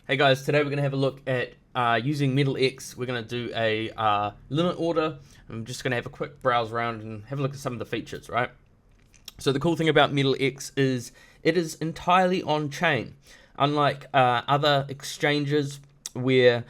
Hey guys, today we're going to have a look at using MetalX. We're going to do a limit order. I'm just going to have a quick browse around and have a look at some of the features, right? So the cool thing about MetalX is it is entirely on-chain. Unlike other exchanges where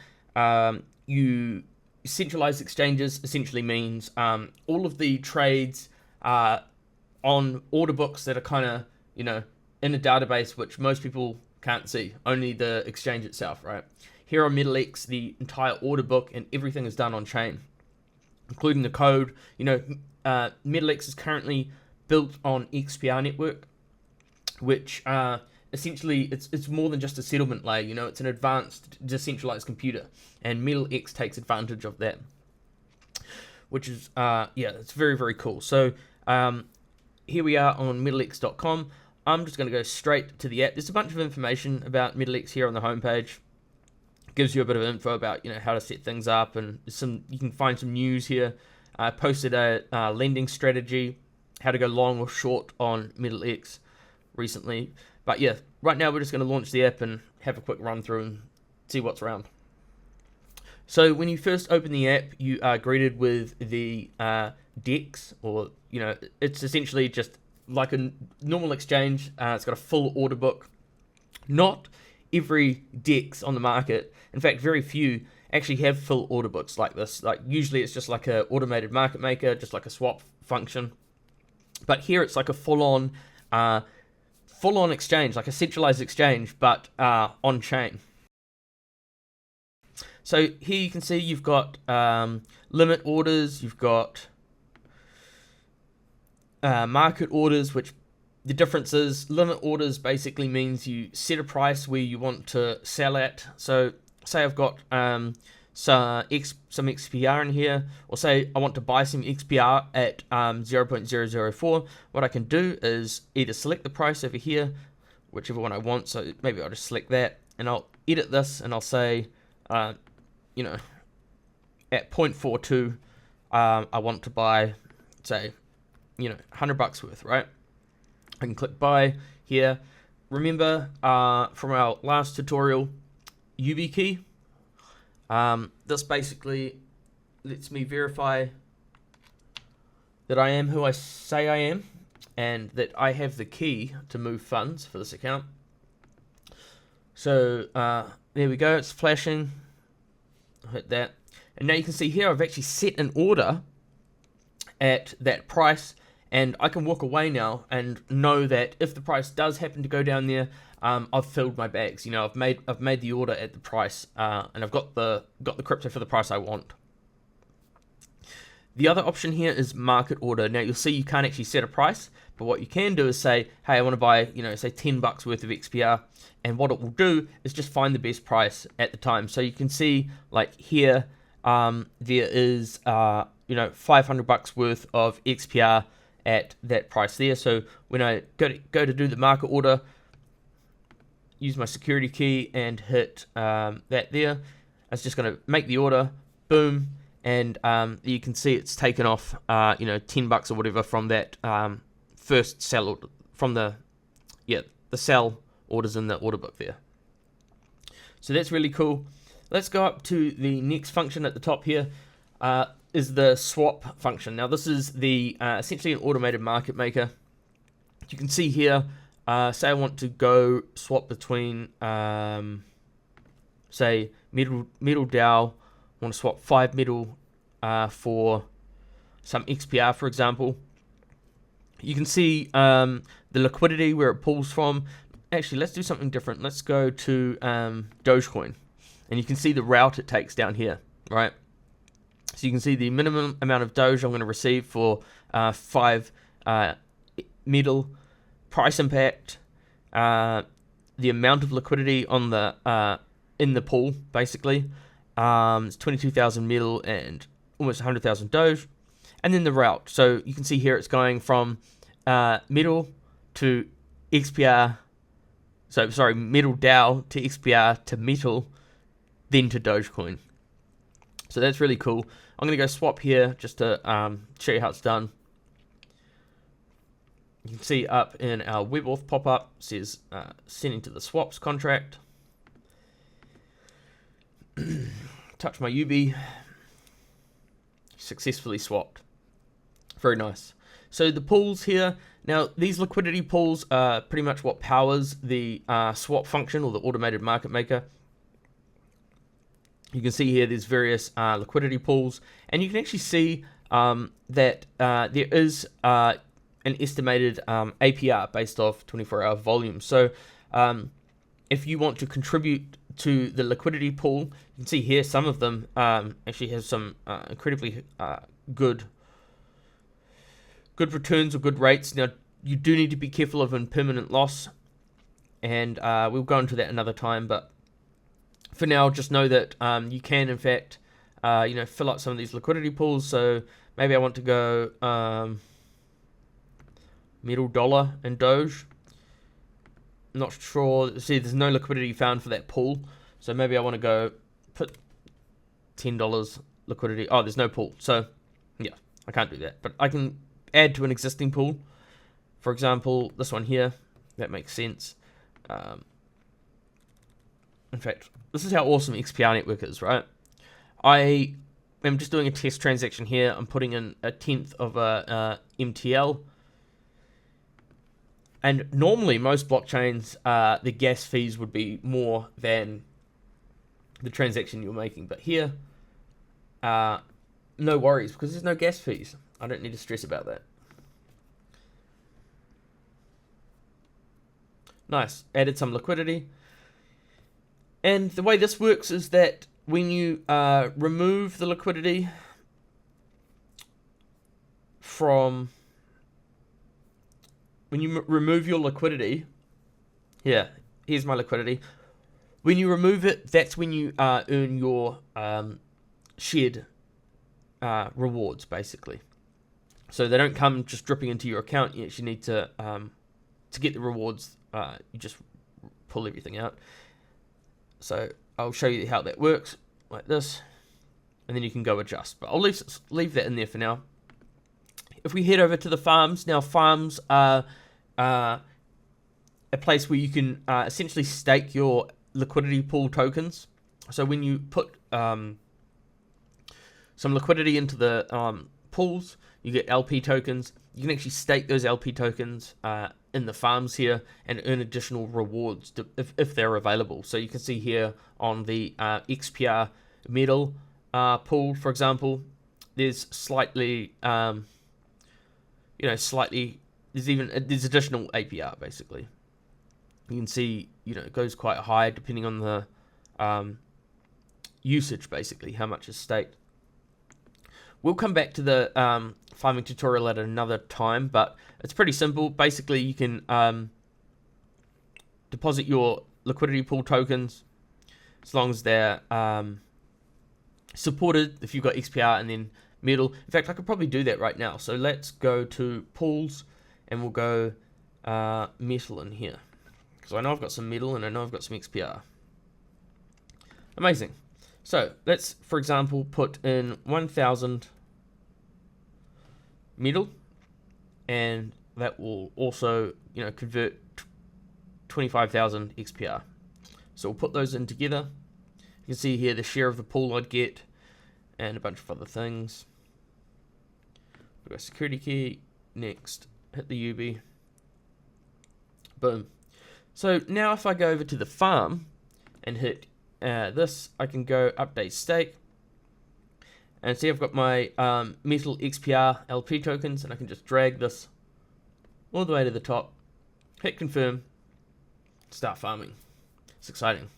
you centralized exchanges essentially means all of the trades on order books that are kind of, in a database which most people can't see, only the exchange itself, right? Here on MetalX, the entire order book and everything is done on chain, including the code. MetalX is currently built on XPR network, which essentially it's more than just a settlement layer. It's an advanced decentralized computer, and MetalX takes advantage of that, which is it's very, very cool. So here we are on MetalX.com. I'm just going to go straight to the app. There's a bunch of information about MetalX here on the homepage. It gives you a bit of info about how to set things up, and you can find some news here. I posted a lending strategy, how to go long or short on MetalX recently. But yeah, right now we're just going to launch the app and have a quick run through and see what's around. So when you first open the app, you are greeted with the DEX, or it's essentially just like a normal exchange. It's got a full order book. Not every DEX on the market, in fact very few, actually have full order books like this. Like usually it's just like a automated market maker, just like a swap function. But here it's like a full-on exchange, like a centralized exchange, but on chain. So here you can see you've got limit orders, you've got market orders, which the difference is limit orders basically means you set a price where you want to sell at. So say I've got some XPR in here, or say I want to buy some XPR at 0.004. What I can do is either select the price over here, whichever one I want. So maybe I'll just select that, and I'll edit this, and I'll say at 0.42 I want to buy, say, $100 worth, right? I can click buy here. Remember from our last tutorial, YubiKey. This basically lets me verify that I am who I say I am, and that I have the key to move funds for this account. So there we go, it's flashing. I'll hit that. And now you can see here I've actually set an order at that price, and I can walk away now and know that if the price does happen to go down there, I've filled my bags. I've made the order at the price, and I've got the crypto for the price I want. The other option here is market order. Now you'll see you can't actually set a price, but what you can do is say, hey, I want to buy, say $10 worth of XPR, and what it will do is just find the best price at the time. So you can see, like here, there is $500 worth of XPR at that price there. So when I go to do the market order, use my security key and hit that there, it's just going to make the order, boom, and you can see it's taken off $10 or whatever from that first sell order, from the sell orders in the order book there. So that's really cool. Let's go up to the next function at the top here. Is the swap function. Now this is the essentially an automated market maker. You can see here, say I want to go swap between say metal DAO. I want to swap 5 metal for some XPR, for example. You can see the liquidity where it pulls from. Actually, let's do something different. Let's go to Dogecoin, and you can see the route it takes down here, right? So you can see the minimum amount of Doge I'm going to receive for 5 metal, price impact, the amount of liquidity on the in the pool, basically. It's 22,000 metal and almost 100,000 Doge, and then the route. So you can see here it's going from metal to XPR. So sorry, metal DAO to XPR to metal, then to Dogecoin. So that's really cool. I'm going to go swap here just to show you how it's done. You can see up in our WebAuth pop-up says sending to the swaps contract. touch my UB. Successfully swapped. Very nice. So the pools here, now these liquidity pools are pretty much what powers the swap function or the automated market maker. You can see here there's various liquidity pools, and you can actually see that there is an estimated APR based off 24-hour volume. So if you want to contribute to the liquidity pool, you can see here some of them actually have some incredibly good returns or good rates. Now you do need to be careful of impermanent loss, and we'll go into that another time, but for now just know that you can in fact fill out some of these liquidity pools. So maybe I want to go middle dollar and Doge. Not sure. See, there's no liquidity found for that pool, so maybe I want to go put $10 liquidity. Oh, there's no pool, so yeah, I can't do that, but I can add to an existing pool. For example, this one here. That makes sense. In fact, this is how awesome XPR network is, right? I am just doing a test transaction here. I'm putting in 1/10 of a MTL. And normally, most blockchains, the gas fees would be more than the transaction you're making. But here, no worries, because there's no gas fees. I don't need to stress about that. Nice. Added some liquidity. And the way this works is that when you remove the liquidity from... When you remove your liquidity, here's my liquidity. When you remove it, that's when you earn your shared rewards, basically. So they don't come just dripping into your account. You actually need to get the rewards. You just pull everything out. So I'll show you how that works, like this, and then you can go adjust. But I'll leave that in there for now. If we head over to the farms, now farms are a place where you can essentially stake your liquidity pool tokens. So when you put some liquidity into the pools, you get LP tokens. You can actually stake those LP tokens in the farms here and earn additional rewards if they're available. So you can see here on the XPR metal pool, for example, there's slightly... there's additional APR basically. You can see, it goes quite high depending on the usage, basically, how much is staked. We'll come back to the farming tutorial at another time, but it's pretty simple. Basically, you can deposit your liquidity pool tokens as long as they're supported. If you've got XPR and then metal. In fact, I could probably do that right now. So let's go to pools and we'll go metal in here. Because I know I've got some metal and I know I've got some XPR. Amazing. So let's, for example, put in 1,000 metal, and that will also, convert 25,000 XPR. So we'll put those in together. You can see here the share of the pool I'd get, and a bunch of other things. We've got security key. Next, hit the UB. Boom. So now if I go over to the farm and hit this, I can go update stake. And see I've got my metal XPR LP tokens, and I can just drag this all the way to the top, hit confirm, start farming. It's exciting.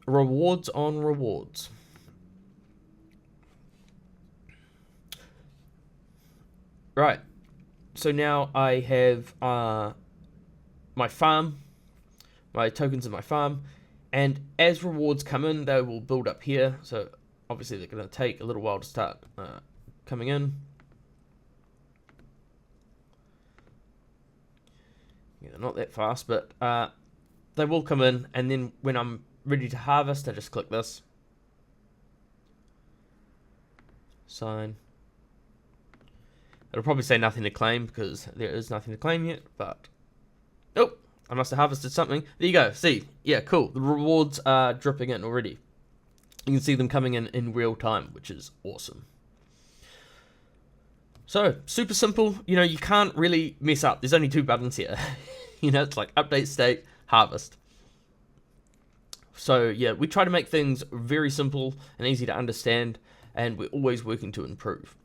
Rewards on rewards. Right, so now I have my farm, my tokens in my farm, and as rewards come in, they will build up here. So obviously they're going to take a little while to start coming in. Yeah, not that fast, but they will come in, and then when I'm ready to harvest, I just click this. Sign. It'll probably say nothing to claim because there is nothing to claim yet, but... Oh, I must have harvested something. There you go. See, yeah, cool. The rewards are dripping in already. You can see them coming in real time, which is awesome. So, super simple. You know, you can't really mess up. There's only 2 buttons here. You know, it's like update state, harvest. So, yeah, we try to make things very simple and easy to understand, and we're always working to improve.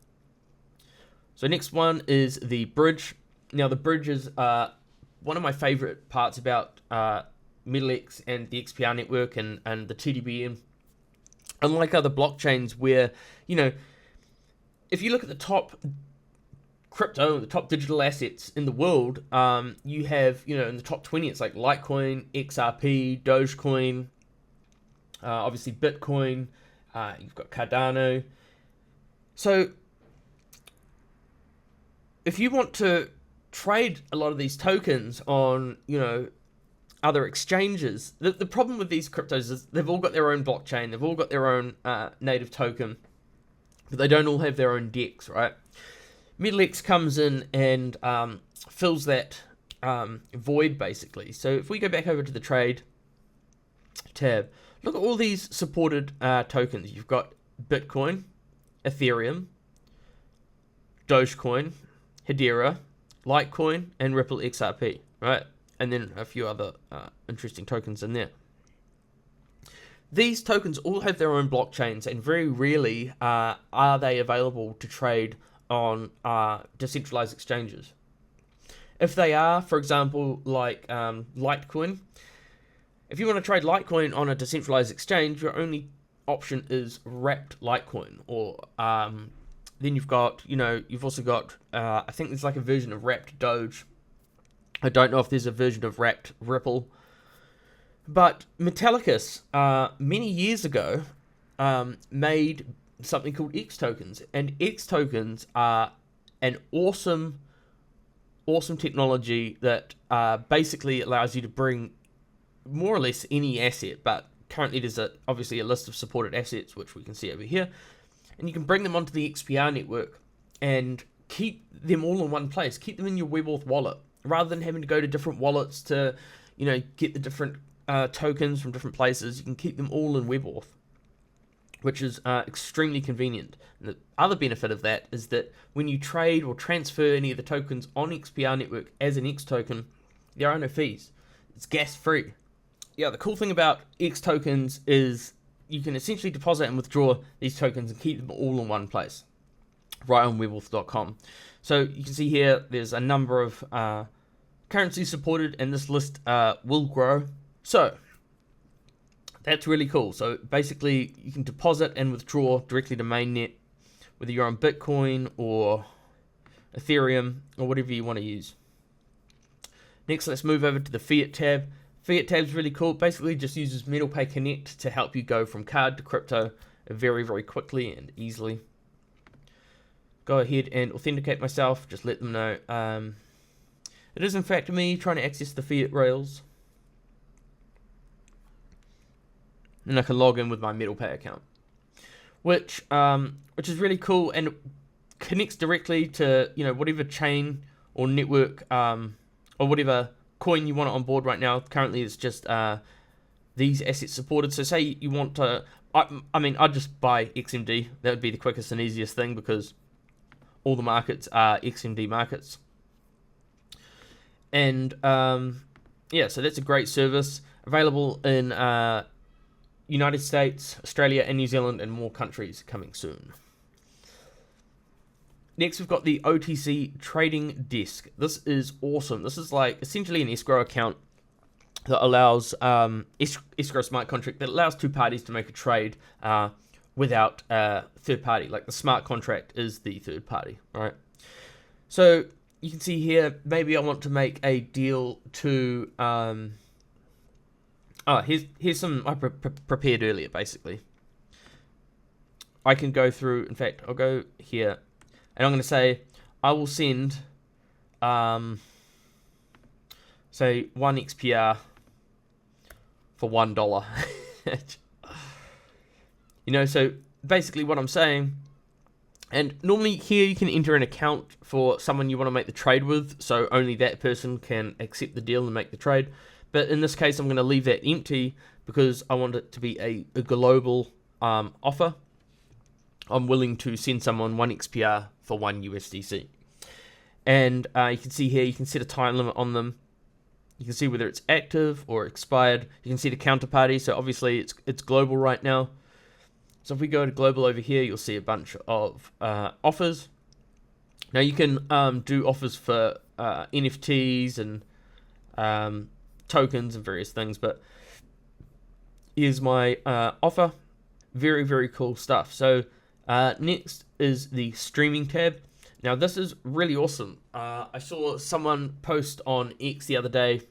So, next one is the bridge. Now, the bridge is one of my favorite parts about MetalX and the XPR network and the TDBM. Unlike other blockchains where, you know, if you look at the top crypto, the top digital assets in the world, you have, you know, in the top 20, it's like Litecoin, XRP, Dogecoin, obviously Bitcoin, you've got Cardano. So if you want to trade a lot of these tokens on, you know, other exchanges, the problem with these cryptos is they've all got their own blockchain, they've all got their own native token, but they don't all have their own DEX, right? MetalX comes in and fills that void, basically. So if we go back over to the trade tab, look at all these supported tokens. You've got Bitcoin, Ethereum, Dogecoin, Hedera, Litecoin, and Ripple XRP, right? And then a few other interesting tokens in there. These tokens all have their own blockchains, and very rarely are they available to trade on decentralized exchanges. If they are, for example, like Litecoin, if you want to trade Litecoin on a decentralized exchange, your only option is wrapped Litecoin, or then you've got, you know, you've also got, I think there's like a version of wrapped Doge. I don't know if there's a version of wrapped Ripple. But Metallicus, many years ago, made something called Xtokens. And Xtokens are an awesome technology that basically allows you to bring more or less any asset. But currently there's obviously a list of supported assets, which we can see over here. And you can bring them onto the XPR network and keep them all in one place. Keep them in your WebAuth wallet, rather than having to go to different wallets to, you know, get the different tokens from different places. You can keep them all in WebAuth, which is extremely convenient. And the other benefit of that is that when you trade or transfer any of the tokens on XPR network as an X token, there are no fees. It's gas free. Yeah, the cool thing about X tokens is you can essentially deposit and withdraw these tokens and keep them all in one place, right on webauth.com. So you can see here there's a number of currencies supported, and this list will grow. So that's really cool. So basically you can deposit and withdraw directly to mainnet, whether you're on Bitcoin or Ethereum or whatever you want to use. Next, let's move over to the Fiat tab. Fiat tab is really cool. Basically just uses MetalPay Connect to help you go from card to crypto very, very quickly and easily. Go ahead and authenticate myself. Just let them know. It is in fact me trying to access the Fiat rails. And I can log in with my MetalPay account, which is really cool, and connects directly to, you know, whatever chain or network or whatever coin you want on board right now. Currently, it's just these assets supported. So, say you want to, I mean, I'd just buy XMD. That would be the quickest and easiest thing because all the markets are XMD markets. And yeah, so that's a great service available in United States, Australia, and New Zealand, and more countries coming soon. Next, we've got the OTC Trading Desk. This is awesome. This is like essentially an escrow account that allows escrow smart contract that allows two parties to make a trade without a third party. Like the smart contract is the third party, right? So you can see here, maybe I want to make a deal to here's some I prepared earlier. Basically, I can go through. In fact, I'll go here. And I'm going to say, I will send, say, 1 XPR for $1. You know, so basically what I'm saying And normally here you can enter an account for someone you want to make the trade with, so only that person can accept the deal and make the trade. But in this case, I'm going to leave that empty because I want it to be a global offer. I'm willing to send someone 1 XPR for 1 USDC. And you can see here, you can set a time limit on them. You can see whether it's active or expired. You can see the counterparty, so obviously it's global right now. So if we go to global over here, you'll see a bunch of offers. Now you can do offers for NFTs and tokens and various things, but here's my offer. Very, very cool stuff. So next is the streaming tab. Now this is really awesome. I saw someone post on X the other day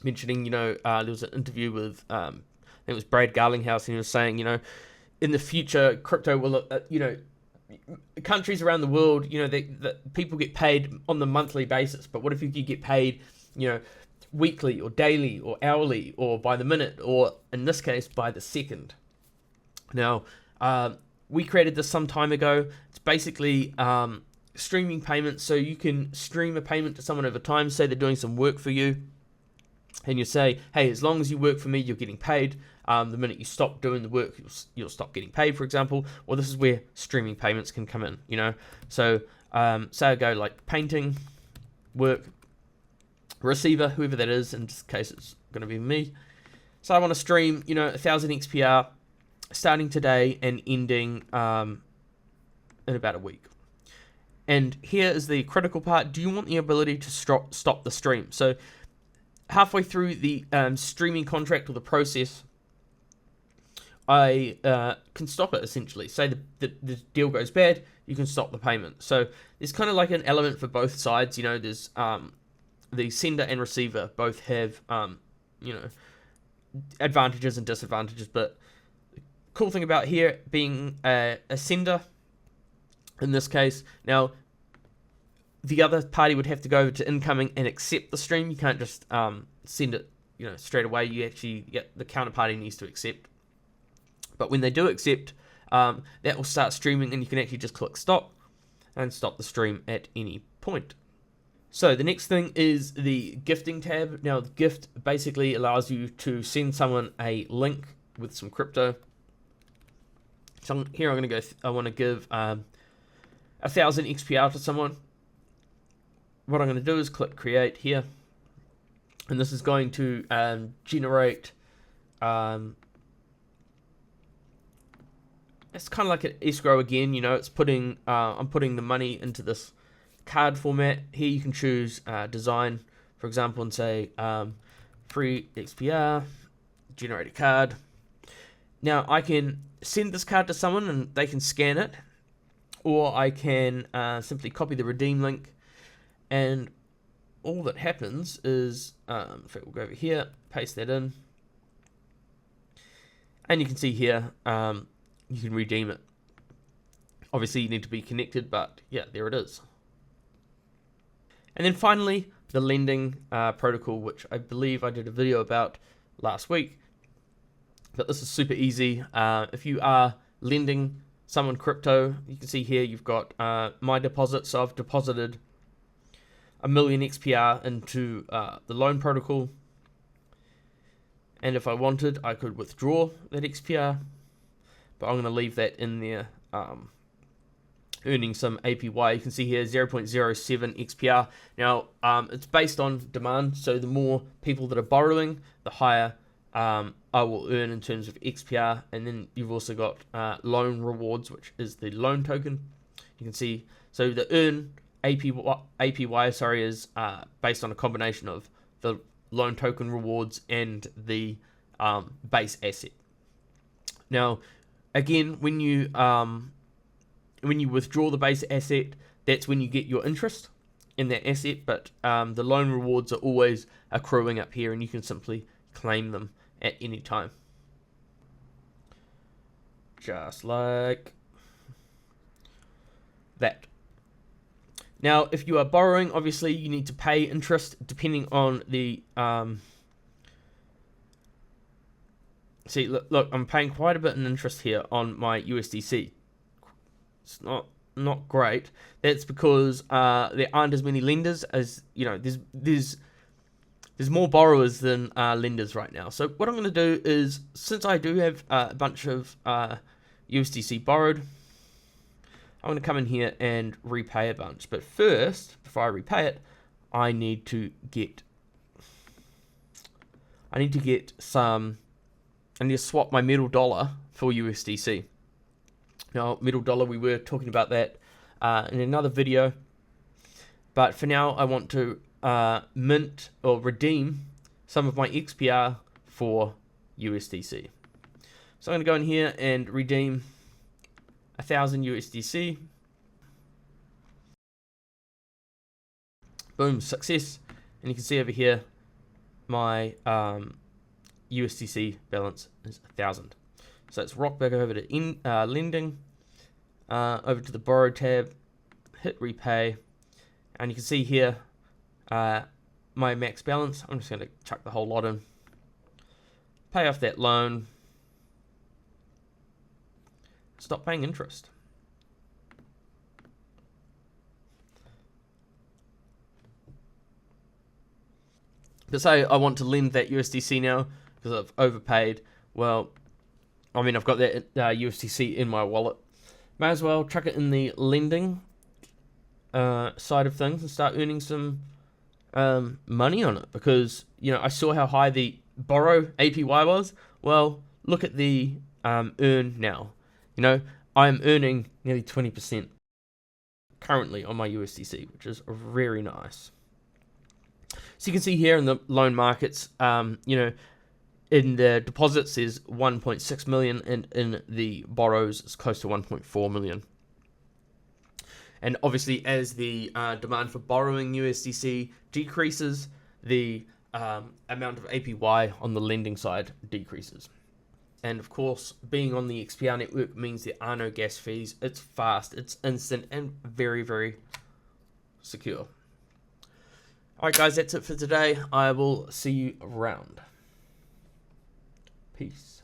mentioning, there was an interview with, I think it was Brad Garlinghouse, and he was saying, in the future, crypto will, countries around the world, the people get paid on the monthly basis, but what if you could get paid, weekly or daily or hourly or by the minute, or in this case, by the second? Now, we created this some time ago. It's basically streaming payments, so you can stream a payment to someone over time. Say they're doing some work for you, and you say, hey, as long as you work for me, you're getting paid. The minute you stop doing the work, you'll stop getting paid, for example. Well, this is where streaming payments can come in, So say I go like painting, work, receiver, whoever that is, in this case it's going to be me. So I want to stream, 1,000 XPR starting today and ending in about a week. And here is the critical part. Do you want the ability to stop the stream? So halfway through the streaming contract or the process, I can stop it essentially. Say the deal goes bad, you can stop the payment. So there's kind of like an element for both sides. There's the sender and receiver both have advantages and disadvantages. But the cool thing about here being a sender, in this case, now the other party would have to go to incoming and accept the stream. You can't just send it straight away. You actually the counterparty needs to accept. But when they do accept, that will start streaming, and you can actually just click stop and stop the stream at any point. So the next thing is the gifting tab. Now, the gift basically allows you to send someone a link with some crypto. So here I'm going to go, I want to give 1,000 XPR to someone. What I'm going to do is click create here. And this is going to generate... it's kind of like an escrow again, it's putting, I'm putting the money into this card format. Here you can choose design, for example, and say free XPR, generate a card. Now I can send this card to someone and they can scan it, or I can simply copy the redeem link, and all that happens is, in fact, we'll go over here, paste that in, and you can see here, you can redeem it. Obviously, you need to be connected, but yeah, there it is. And then finally, the lending protocol, which I believe I did a video about last week. But this is super easy. If you are lending someone crypto, you can see here you've got my deposit. So I've deposited 1 million XPR into the loan protocol. And if I wanted, I could withdraw that XPR. But I'm going to leave that in there, earning some APY. You can see here 0.07 XPR. Now, it's based on demand, so the more people that are borrowing, the higher I will earn in terms of XPR. And then you've also got loan rewards, which is the loan token. You can see, so the earn APY is based on a combination of the loan token rewards and the base asset. Now, again, when you withdraw the base asset, that's when you get your interest in that asset, but the loan rewards are always accruing up here, and you can simply claim them at any time. Just like that. Now, if you are borrowing, obviously you need to pay interest depending on the... See, look, I'm paying quite a bit in interest here on my USDC. It's not great. That's because there aren't as many lenders as, you know, there's more borrowers than lenders right now. So what I'm going to do is, since I do have a bunch of USDC borrowed, I'm going to come in here and repay a bunch. But first, before I repay it, I need to swap my middle dollar for USDC. Now, middle dollar, we were talking about that in another video. But for now, I want to mint or redeem some of my XPR for USDC. So I'm going to go in here and redeem 1,000 USDC. Boom, success. And you can see over here, my USDC balance is 1,000. So let's rock back over to lending, over to the borrow tab, hit repay, and you can see here my max balance. I'm just going to chuck the whole lot in, pay off that loan, stop paying interest. But say I want to lend that USDC now because I've overpaid. Well, I mean, I've got that USDC in my wallet. May as well chuck it in the lending side of things and start earning some money on it, because, you know, I saw how high the borrow APY was. Well, look at the earn now. You know, I'm earning nearly 20% currently on my USDC, which is very nice. So you can see here in the loan markets, you know, in the deposits is 1.6 million, and in the borrows it's close to 1.4 million. And obviously, as the demand for borrowing USDC decreases, the amount of APY on the lending side decreases. And of course, being on the XPR network means there are no gas fees. It's fast, it's instant, and very, very secure. Alright guys, that's it for today. I will see you around. Peace.